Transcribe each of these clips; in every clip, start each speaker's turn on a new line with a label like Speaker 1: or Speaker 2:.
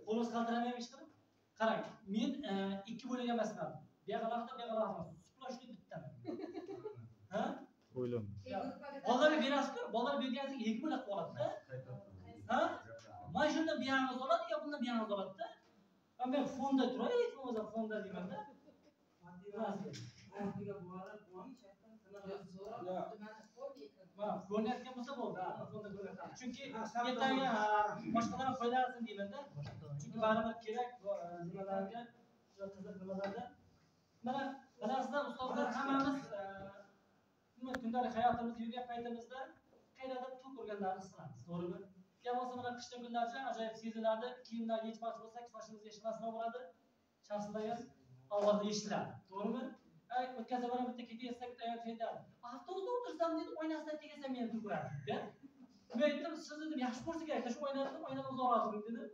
Speaker 1: Qo'lingiz qaltiramaymish qilib. Qarang, men ikki bo'lak emasman. Bu yoqda, bu yoqda emas. Splashli bittami? Ha?
Speaker 2: O'ylam.
Speaker 1: Bolalarga berasizku, bolalar berganingizda ikki bo'lak qoladi-da. Ha? Mana shunda bu yoqingiz oladi, yo bundan bu yoqingiz oladi-da. Men fonda turay, hech bo'lmasa fonda deyman-da. Ko'rayotgan bo'lsa bo'ldi. Chunki ertaga boshqalarga foydalansin deyman-da. Chunki baribir kerak nimalarga, qiziq nimalarda. Mana bilasizlar, ustozlar hammamiz kundalik hayotimizda yurgan paytimizda qayerdadir to'q urganlarni his qilamiz, to'g'rimi? Yo bo'lmasa mana qishda kunlarcha ajoyib seziladi, kiyimlar yechmoqchi bo'lsak, sochimizni yechmasdan bo'ladi, shaxsdagi ovozda eshitiladi, to'g'rimi? O'tkazib mana bitta ketayotsak, ayol aytadi, avtobusda o'tirsam deydi, oynasidan tegasam meni to'kiradi, deb. Men aytdim, siz dedim, yaxshi ko'rsa kerak, shu oynadan uzoqroq turing dedim.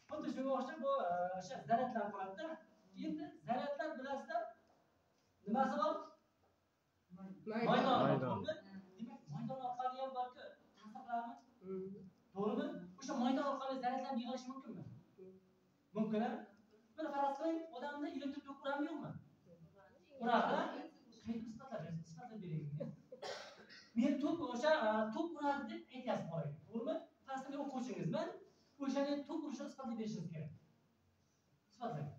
Speaker 1: Xuddi shunga o'xshab bu o'sha zaryadlar bo'ladi-da. Endi zaryadlar bilasizlar, nimasi bor? Maydon. Demak, maydon orqali ham balki ta'sir qiladimi? To'g'rimi? O'sha maydon orqali zaryadlar yig'ilishi mumkinmi? Mumkin-a? Mana faraz qiling, odamda elektr tok urammi yo'qmi? Uradi. Qayerda isbotlab bering. Men tok o'sha tok uradi deb aytyapsiz bolaga. To'g'rimi? Faraz qiling, o'quvchingizman. O'shani tok urishni isbotlab berishingiz kerak. Isbotlang.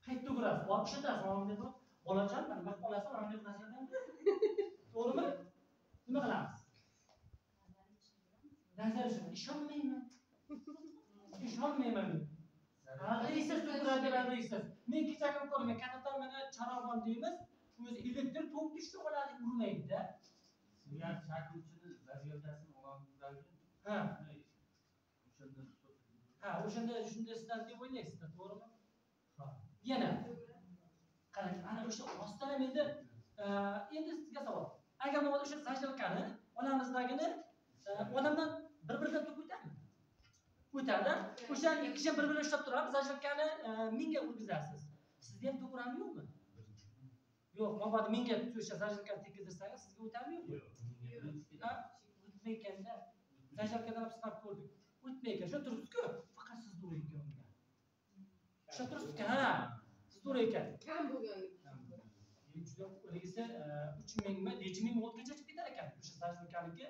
Speaker 1: Qayerda urasiz? Borib ishlatasiz, mana deb. Bolajon, mana bu qolasa, mana deb qilasiz. To'g'rimi? Nima qilamiz? Nazar ishonmayman. Ishonmayman. Deysiz, to'g'ri deysiz. Men kechagina ko'rdim, kattadan meni charog'on deymiz, o'zi elektr tok tushdi oladi, urmaydi-da.
Speaker 3: Sizlar chaqiruvchini zaryadasini olamizdan.
Speaker 1: Ha. O'shanda shunday sizdan deb o'ylaysiz, to'g'rimi? Ha. Yana qarang, ana o'sha rostdan ham endi sizga savol. Agar mana o'sha sajilkani onamizdagini odamdan bir-biridan tok o'tadimi? O'tadi. O'sha ikki kishi bir-birini ushlab turadi, sajilkani mingga urgizasiz. Sizda ham tok urammi yo'qmi? Yo'q, mabodo mingga o'sha sajilkani tekkizdirsangiz, sizga o'tadimi yo'qmi? Ha? O'tmay ekanda. Sajilkadan ham sinab ko'rdik. O'tmay ekan. Shu turibsiz-ku, faqat siz to'g'ri ekan unga. Shu turibsiz-ku, ha. Siz to'g'ri ekan.
Speaker 4: Kam bo'lgan.
Speaker 1: O'ligisi 3000 mi, 7000 voltgacha chiqib ketar ekan. O'sha sajilkaniki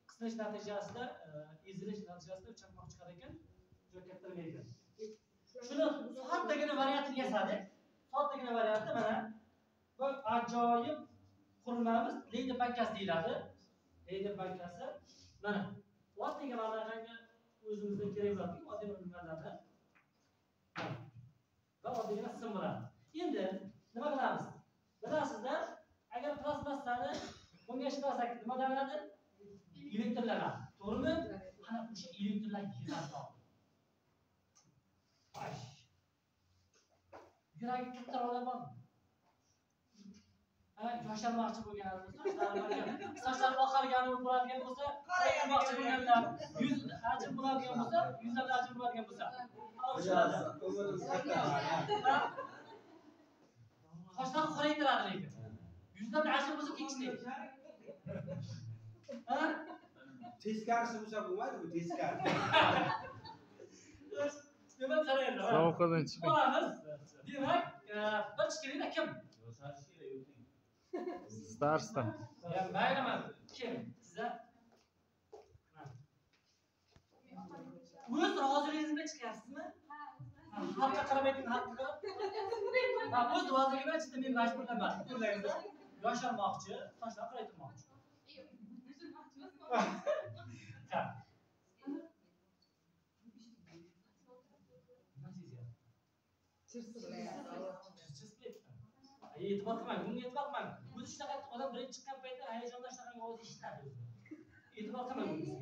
Speaker 1: qisilish natijasida, ezilish natijasida chaqmoq chiqar ekan, juda katta ekan. Shuni soatdagina variantini yasadik. Soatdagina varianti mana bu ajoyib qurilmamiz Leydi bankasi deyiladi. Leydi bankasi mana oddiy varaqaga o'zimizga kerak bo'ladi, oddiy nimalarni. Va oddiygina sim bo'ladi. Endi nima qilamiz? Bilasizlar, agar plastmassani bunga ishlasak nima bo'ladi? Elektrlanadi. To'g'rimi? Ana o'sha elektrlar yig'adi. Yuragi katta bo'ladimi? Yosharmoqchi bo'lganlar, sochlari oqarganini bo'ladigan bo'lsa, qaraymoqchi bo'lganlar, yuz ajib bo'ladigan bo'lsa, yuzlari ajib bo'ladigan bo'lsa. Sochlar qoraytiradi lekin. Yuzlari ajib bo'lsa kekishlaydi. Ha?
Speaker 5: Teskarisi bo'lsa bo'lmaydi-ku, teskari.
Speaker 1: Demak, qaranglar.
Speaker 2: Sovuqdan chiqib.
Speaker 1: Olamiz. Demak, bir chiqinglar kim?
Speaker 2: Starsta.
Speaker 1: Ya mayliman. Kim? Sizlar? O'z roziligingizga chiqarsizmi? Xalqqa qaramaydigan xalqqa. O'z roziligimga chiqdim, men majburlaman. Ko'rlaringizda yosharmoqchi, sochlar qoraytirmoqchi. Ha. E'tibor qilmang, bunga e'tibor qilmang. O'zi shunaqa odam birinchi chiqqan paytda hayajonda shunaqa ovoz eshitadi o'zi. E'tibor qilmang bunga.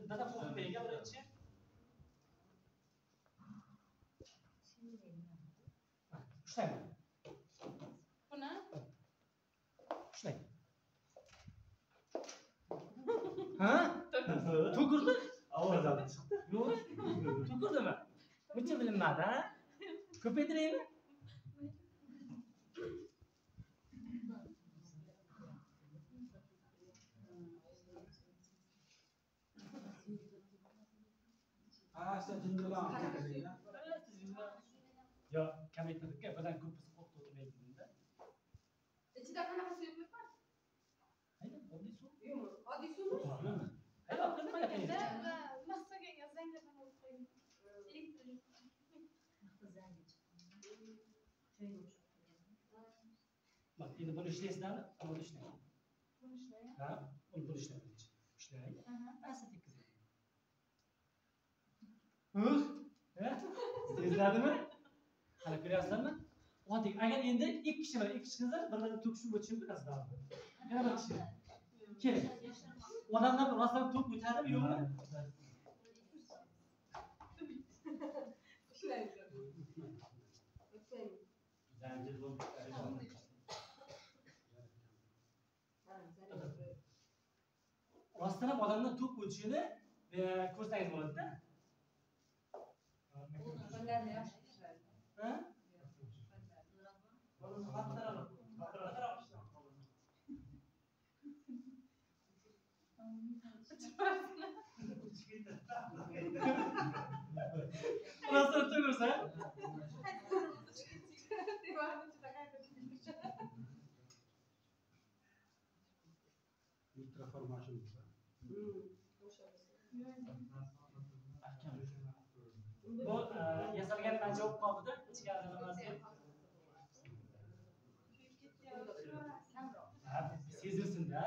Speaker 1: Dada qo'yib bergan birinchi. Ushlang.
Speaker 4: Buni
Speaker 1: ushlang. Ha? To'g'ri?
Speaker 3: Ovozdan chiqdi.
Speaker 1: Yo'q. To'g'rimi? Buncha bilinmadi, ha? Ko'paytiraymi? Yo, kamaytirdik-ku, birdan ko'pisi qo'rqib o'tirmaydi-da.
Speaker 4: Ichida qanaqa suv bor?
Speaker 1: Hayda, oddiy suv.
Speaker 4: Yo'q, oddiy suvmi?
Speaker 1: Hayda, nima gapingiz?
Speaker 4: Maqsadga zanglagan olib qo'ying.
Speaker 1: Bak, endi buni ishlaysizlarmi? Buni ishlang. Ha, buni ishlang. Ishlang. Asta tekkizing. Sezladimi? Qani ko'ryapsizlarmi? Oddiy, agar endi ikki kishi bor, ikki kishi bir-birini to'kishib o'tishi mumkin aslida. Yana bir kishi. Keling. Odamlar rostdan to'p o'tadimi, yo'qmi? Rostdan ham odamlar to'p o'tishini ko'rsangiz bo'ladi-da. Ha? Rostdan to'g'risi. Bu yasalgan ancha o'q qoldi-da, ichkari nimasi. Ha, sezilsin-da.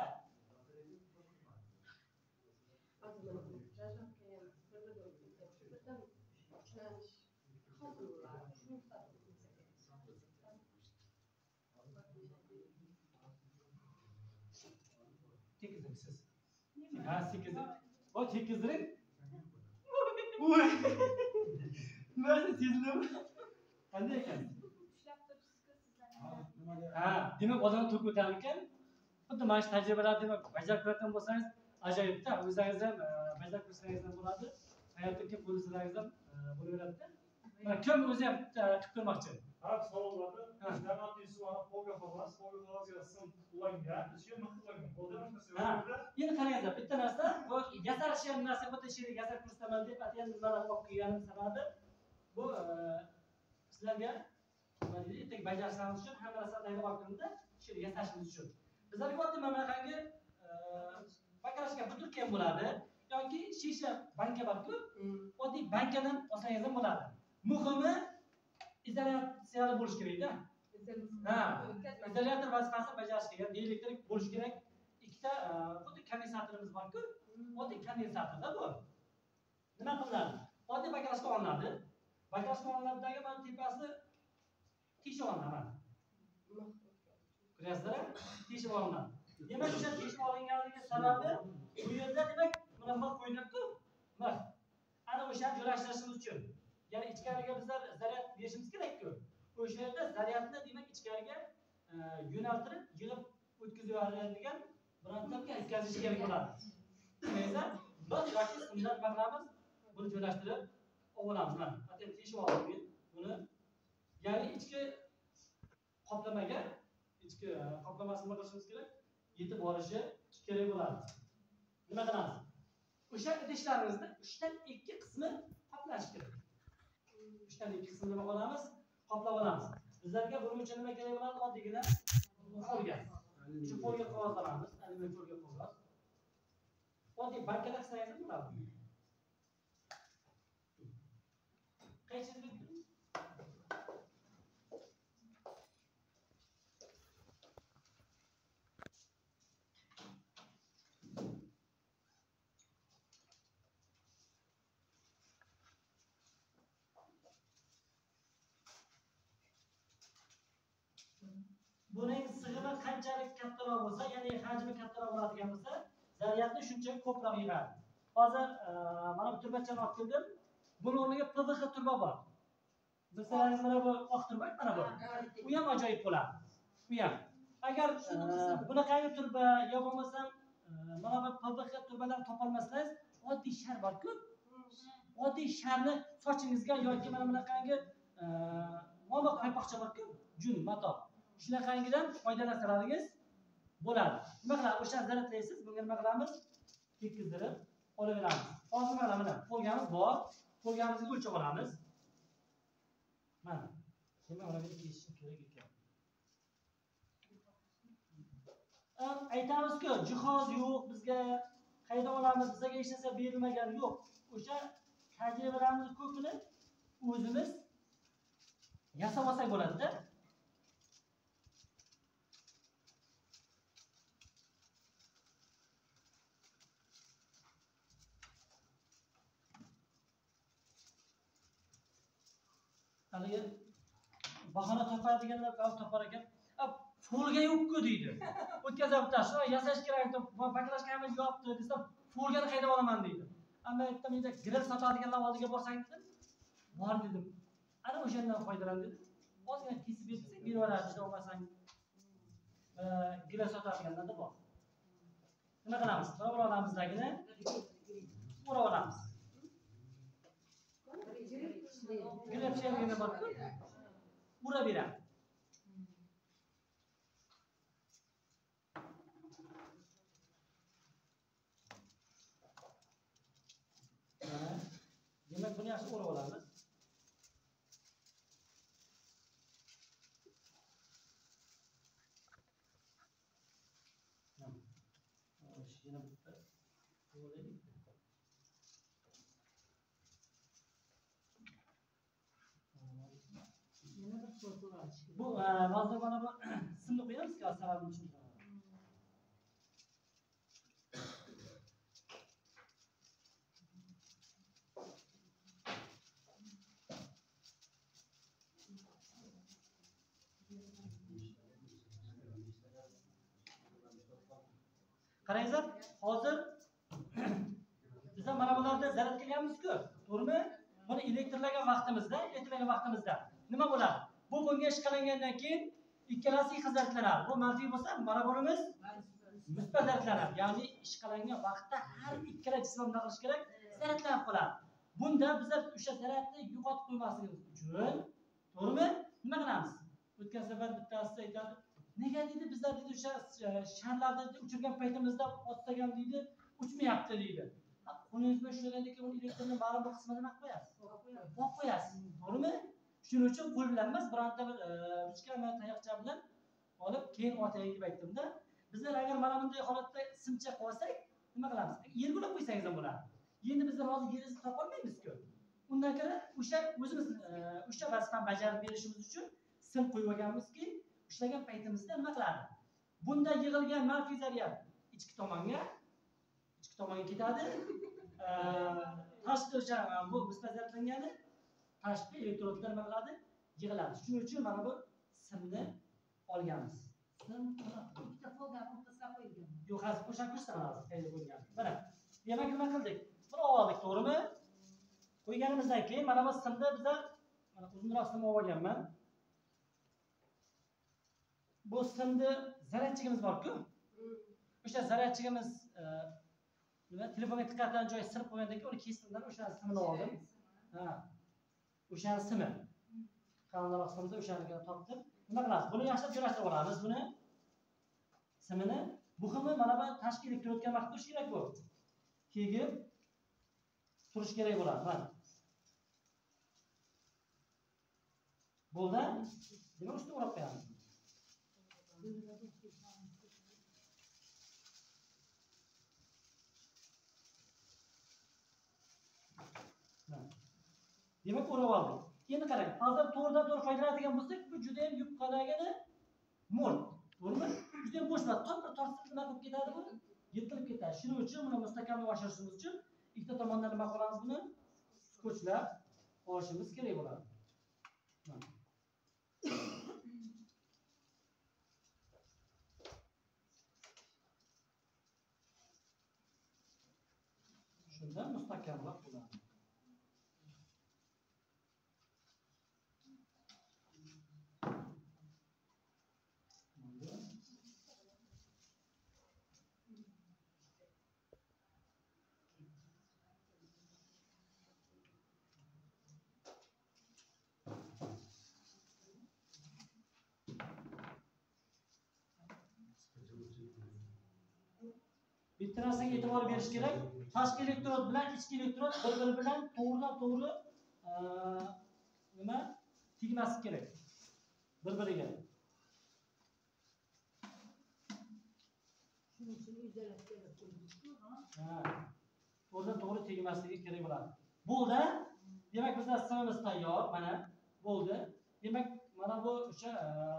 Speaker 1: Tekizing siz. Ha, tekizing. O tekizing. Uy. Nima sezildimi? Qanday ekan? Ha, demak odam to'p o'tar ekan. Xuddi mana shu tajribalarni demak bajarib ko'rgan bo'lsangiz, ajoyibda. O'zingiz ham bajarib ko'rsangiz ham bo'ladi. Hayotdagi qo'lishlaringiz ham bo'laveradi-da. Mana kim o'zi ham qilib ko'rmoqchi?
Speaker 3: Ha, savol borda. Jamoat isi ana polga qog'oz, sim ulangan, ichiga mix ulangan.
Speaker 1: Ha, endi qarangizlar, bitta narsa, bu yasalishgan narsa, bu she'ri yasal ko'rsataman deb atagan nimalarni olib kelganim sababi bu sizlarga nima deydi, ertaga bajarishingiz uchun hamma narsani tayyorlab olganimda she'ri yasashingiz uchun. Bizlarga oddiy mana bunaqangi bakalashga buturgan bo'ladi yoki shisha banka borku, oddiy bankadan olsangiz ham bo'ladi. Muhimi izolyatsiyali bo'lish kerak-da. Ha, izolyator vazifasini bajarish kerak, elektrik bo'lish kerak. Ikkita xuddi kondensatorimiz borku, oddiy kondensatorda bu. Nima qilinadi? Oddiy bakalashga olinadi. Bakalashga olinadidagi mana tepasi teshib olinadi. Ko'ryapsizlar? Teshib olinadi. Demak, o'sha teshib olinganligi sababi bu yerda demak buni mix qo'yiladi-ku. Mix. Ana o'shani joylashtirishimiz uchun. Ya'ni ichkariga bizlar zaryad berishimiz kerak-ku. O'sha yerda zaryadni demak ichkariga yo'naltirib, yig'ib o'tkazib yuboradigan bironta o'tkazish kerak bo'ladi. Esa biz yoki shundan qilamiz, buni joylashtirib olamiz. Mana atay teshib oldik buni. Ya'ni ichki qoplamaga, ichki qoplamasini qilishimiz kerak, yetib borishi kerak bo'ladi. Nima qilamiz? O'sha idishlarimizda 3 dan 2 qismi qoplash kerak. 3 dan 2 qismini nima qilamiz? Qoplab olamiz. Bizlarga buning uchun nima kerak bo'ladi? Oddiygina folga. Shu folga qog'oz olamiz, alyumin folga qog'oz. Oddiy bankada qilsangiz bo'ladi. Qaysi buning sig'imi qanchalik kattaroq bo'lsa, ya'ni hajmi kattaroq bo'ladigan bo'lsa, zaryadni shuncha ko'proq yig'adi. Hozir mana bu turbachani olib keldim. Buning o'rniga PVX turba bor. Bilsangiz mana bu oq turba, mana bu. U ham ajoyib bo'ladi. Bu ham. Agar bunaqangi turba yo bo'lmasam mana bu PVX turbalar topolmasangiz, oddiy shar bor-ku. Oddiy sharni sochingizga yoki mana bunaqangi mo'ma qaypoqcha bor-ku, jun, mato. Shunaqangidan foydalansalaringiz bo'ladi. Nima qilamiz? O'shani zaryadlaysiz, bunga nima qilamiz? Tekkizdirib olaveramiz. Hozir mana folgamiz bor. Qo'lganimizga o'lchab olamiz. Mana. Demak, mana buni kesishim kerak ekan. Aytamizku, jihoz yo'q, bizga qayda olamiz, bizga hech narsa berilmagan yo'q. O'sha tajribalarimiz ko'pini o'zimiz yasab olsak bo'ladi-da. Haligi bahona topadiganlar topar ekan. Folga yo'q-ku deydi. O'tkazib tashla, yasash kerak deb baklashkamiz yopdi desa, folgani qayda olaman deydi. Ammo aytdim, endi grill sotadiganlar oldiga borsang dedim. Bor dedim. Ana o'shandan foydalan dedim. Ozgina kesib bersak, berib yuboradi, ishlab olmasang. Grill sotadiganlarda bor. Nima qilamiz? Bora olamizligini bora olamiz. Grill sherligini bor-ku. Ura beradi. Demak, buni yaxshi o'rab olamiz. Yana bitta o'raylik. Bu hozir mana bu simni qo'yamiz-ku, sababini tushuntiramiz. Qarangizlar, hozir bizlar mana bularda zarar qilganmiz-ku, to'g'rimi? Buni elektrlagan vaqtimizda nima bo'ladi? Bu bunga ishqalangandan keyin ikkalasi xizmatlanadi. Bu manfiy bo'lsa, mana bunimiz musbat zaratlanadi. Ya'ni ishqalangan vaqtda har ikkala jism nima qilish kerak? Zaratlanib qoladi. Bunda bizlar o'sha zaratni yo'qotib qo'ymasligimiz uchun, to'g'rimi? Nima qilamiz? O'tgan safar bittasi aytadi, nega deydi, bizlar deydi o'sha sharlarni uchirgan paytimizda otsagan deydi, uchmayapti deydi. Qo'lingizga ushlagandek uni elektrni ma'lum bir qismini nima qilib qo'yasiz? Qo'yib qo'yasiz, to'g'rimi? Shuning uchun qo'l bilan emas, bironta bir ruchka va tayoqcha bilan olib keyin otay deb aytdimda. Bizlar agar mana bunday holatda simcha qolsak, nima qilamiz? Yerga qo'ysangiz ham bo'ladi. Endi bizlar hozir yeringizni topa olmaymiz-ku. Undan ko'ra o'sha o'zimiz o'sha vazifani bajarib berishimiz uchun sim qo'yib olganmizki, ishlagan paytimizda nima qiladi? Bunda yig'ilgan manfiy zaryad ichki tomonga ketadi. Tashqi o'sha bu musbat zaryadlangani tashqi elektrodlar nima qiladi? Yig'iladi. Shuning uchun mana bu simni olganmiz.
Speaker 6: Sim ikkita folga o'rtasiga qo'yilgan.
Speaker 1: Yo'q, hozir qo'shib ko'rsataman qayerda bo'lgan. Mana, demak nima qildik? Buni oldik, to'g'rimi? Qo'yganimizdan keyin mana bu simda bizlar mana uzunroq sim olganman. Bu simni zaryadchigimiz bor-ku. O'sha zaryadchigimiz nima telefonga tiqadigan joyi sirib qo'ygandan keyin uni kestirdim, o'sha simni oldim. Ha. O'sha simi. Qalinroq simda o'shani topdim. Nima qilamiz? Buni yaxshilab joylashtirib olamiz buni. Simini. Muhimi mana bu tashkil etayotgan vaqtda turish kerak bu. Keyin turish kerak bo'ladi. Mana. Bo'ldi? Nima ustiga o'rab qo'yamiz? Demak, o'rab oldik. Endi qarang, hozir to'g'ridan to'g'ri foydalanadigan bo'lsak, bu juda ham yupqadagini mo'l. To'g'rimi? Juda ham bo'sh va tortib nima qilib ketadi bu? Yetilib ketadi. Shuning uchun buni mustahkamlab oshirishimiz uchun ikkita tomondan nima qilamiz buni? Skotchlab olishimiz kerak bo'ladi. Shundan mustahkamlab bo'ladi. bitta narsaga e'tibor berish kerak. Tashqi elektrod bilan ichki elektrod bir-biri bilan to'g'ridan-to'g'ri nima tegmasligi kerak. Bir-biriga.
Speaker 6: Shuning uchun izolyatsiya qo'ydik-ku, ha?
Speaker 1: Ha. To'g'ridan-to'g'ri tegmasligi kerak bo'ladi. Bo'ldi. Demak, bizlar simimiz tayyor. Mana bo'ldi. Demak, mana bu o'sha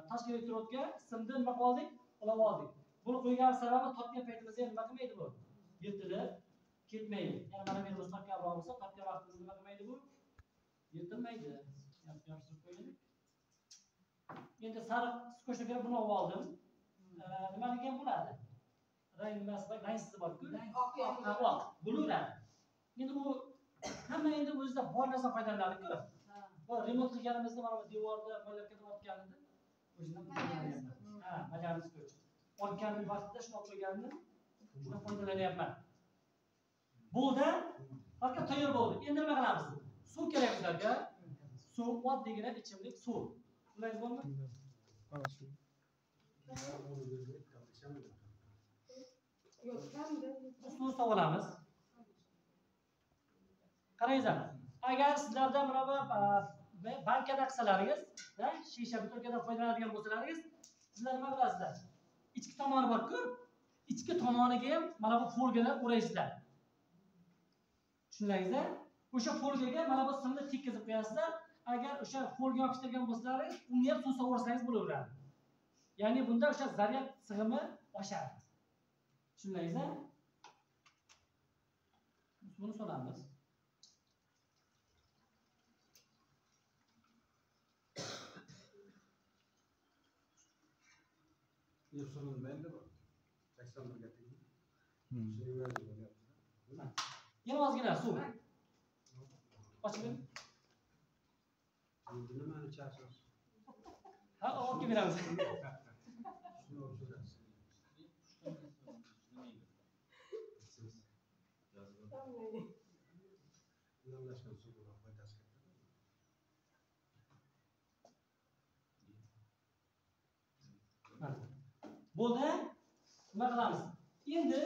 Speaker 1: tashqi elektrodga simni nima qildik? Ulab oldik. Buni qo'ygan sababi topgan paytimizda nima qilmaydi bu? Yirtilib ketmaydi. Ya'ni mana bu mustahkamroq bo'lsa, topgan vaqtimizda nima qilmaydi bu? Yirtilmaydi. Yopishtirib qo'yaylik. Endi sariq skochga buni olib oldim. Nimaligam bo'ladi? Rang nimasi bor? Rangsiz bor-ku. Oq. Bo'laveradi. Endi bu hamma endi o'zida bor narsa foydalanadi-ku. Bu remont qilganimizda mana bu devorda mo'ylabga otganida o'zidan foydalanyapman. Ha, bajaramiz ko'ch. Olgan vaqtida shuni olib qo'yganimda shundan foydalanyapman. Bo'ldi. Faqat tayyor bo'ldi. Endi nima qilamiz? Suv kerak bizlarga. Suv, oddiygina ichimlik suv. Ulaysiz bormi?
Speaker 2: Mana shu.
Speaker 1: Suv sog'olamiz. Qarangizlar. Agar sizlarda mana bu bankada qilsalaringiz, shisha butilkadan foydalanadigan bo'lsalaringiz, sizlar nima qilasizlar? Ichki tomoni bor-ku, ichki tomoniga ham mana bu folgalar o'raysizlar. Tushundingizmi? O'sha folgaga mana bu simni tekkizib qo'yasizlar. Agar o'sha folga yopishtirgan bo'lsalaringiz, uni ham suv sovursangiz bo'laveradi. Ya'ni bunda o'sha zaryad sig'imi oshadi. Tushundingizmi? Buni solamiz.
Speaker 5: Yursunun belli bu. 81'ga tegdi.
Speaker 1: Yana ozgina suv. Oching.
Speaker 5: Nimani ichasiz?
Speaker 1: Ha, olib kelib beramiz.
Speaker 5: Yonlashgan suv bilan foydasi katta.
Speaker 1: Bo'ldi. Nima qilamiz? Endi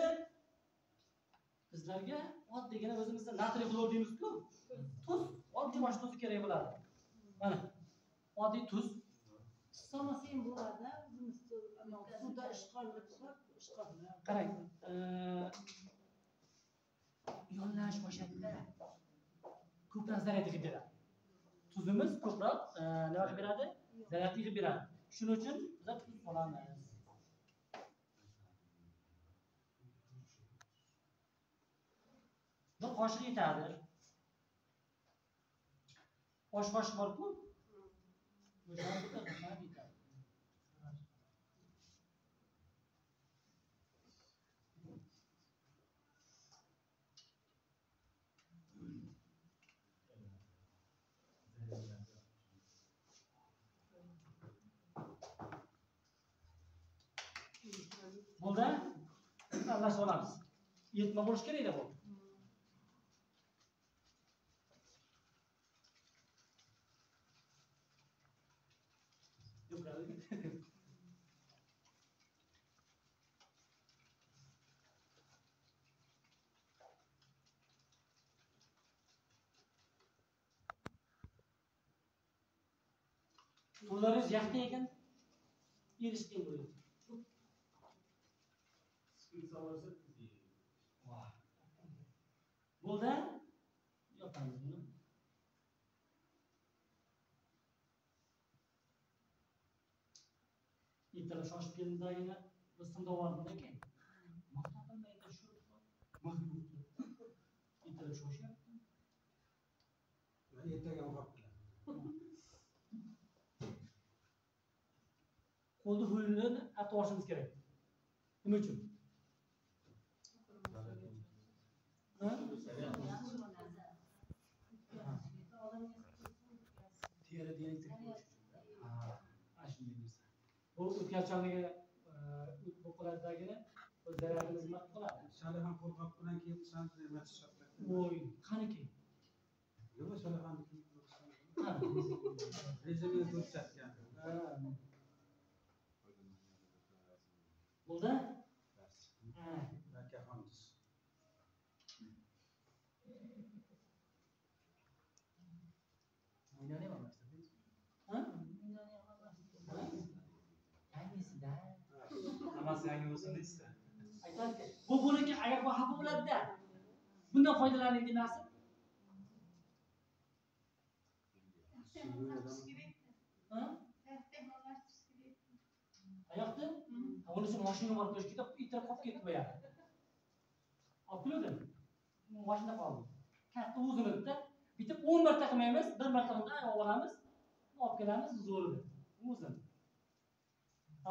Speaker 1: bizlarga oddiygina o'zimizda natriy xlor deymiz-ku. Tuz, oddiy bosh tuzi kerak bo'ladi. Mana. Oddiy tuz.
Speaker 6: Solmasa ham bo'ladi, o'zimiz suvda ishqolib.
Speaker 1: Qarang. Yonlash boshlaydi. Ko'proq zaryad qilib beradi. Tuzimiz ko'proq nima qilib beradi? Zaryad qilib beradi. Shuning uchun biz tuz solamiz. Bir qoshiq yetadi. Osh qoshiq bor-ku? O'sha yetadi. Bo'ldi? Aralashib olamiz. Yetma bo'lish kerak-da bu. Suvlaringiz yaxta ekan, erish qiyin bo'ladi. Bo'ldi? Yopamiz buni. Ertalab shoshib keldimdagina biz simda bordim ekan. Maqtadimda shu ertalab shoshyapti.
Speaker 5: Ertaga uxlab
Speaker 1: Qo'lni ho'lini artib olishimiz kerak. Nima uchun? Teri elektrik bu o'tkazchanligi bu qo'ladagini o'z zaryadimiz nima qiladi?
Speaker 5: Shali ham qo'rqib bilan keyin san nima hisoblab.
Speaker 1: Voy, qaniki?
Speaker 5: Nima shali ham rejimni ko'rsatgan.
Speaker 1: Bo'ldi?
Speaker 5: Akaxon
Speaker 1: Binoni ham almashtirdik. Ha? Yangisida.
Speaker 3: Hammasi yangi bo'lsin deysiz.
Speaker 1: Aytadi, bu bo'linga agar bu xafa bo'ladi-da. Bundan foydalaning demasi. Ha? Oyoqda? O'lisi mashinaga olib kelishga itirib qolib ketdi bu yerda. Olib keldim. Mashina qoldi. Katta uzunlikda bitib 10 marta qilmaymiz, bir marta undan olamiz, olib kelamiz zo'rida. Uzun.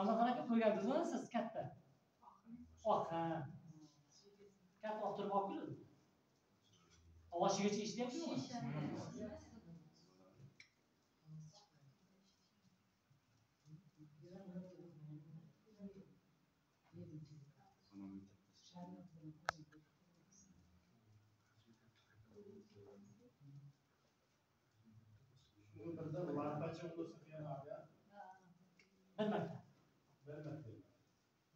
Speaker 1: Anaqa qo'ygandiz-ku siz katta. Oq, ha. Katta olib turib olib keldim. Ovoshigacha ishlayaptimi?
Speaker 5: Birdan lampacha bo'lsa yana abi.
Speaker 1: Bir marta.
Speaker 5: Bir marta.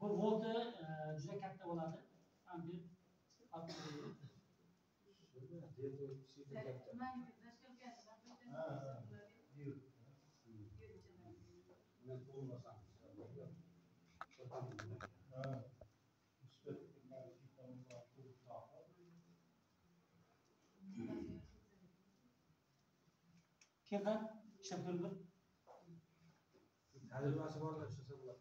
Speaker 1: Bu volti juda katta bo'ladi. Ampere. Kimdan? İşlep ko'rdi.
Speaker 5: Tajribasi borlar ishlasa bo'ladi.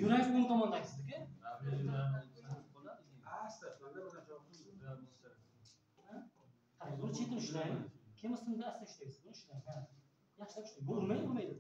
Speaker 1: Yurang o'ng tomondagisiz-ku?
Speaker 5: Asta, shunda bilan chopib.
Speaker 1: Qarang, buni chetini ushlang. Kim ustimda asta ushlaysiz, buni ushlang. Ha. Yaxshilab ushlang. Bu urmaydi.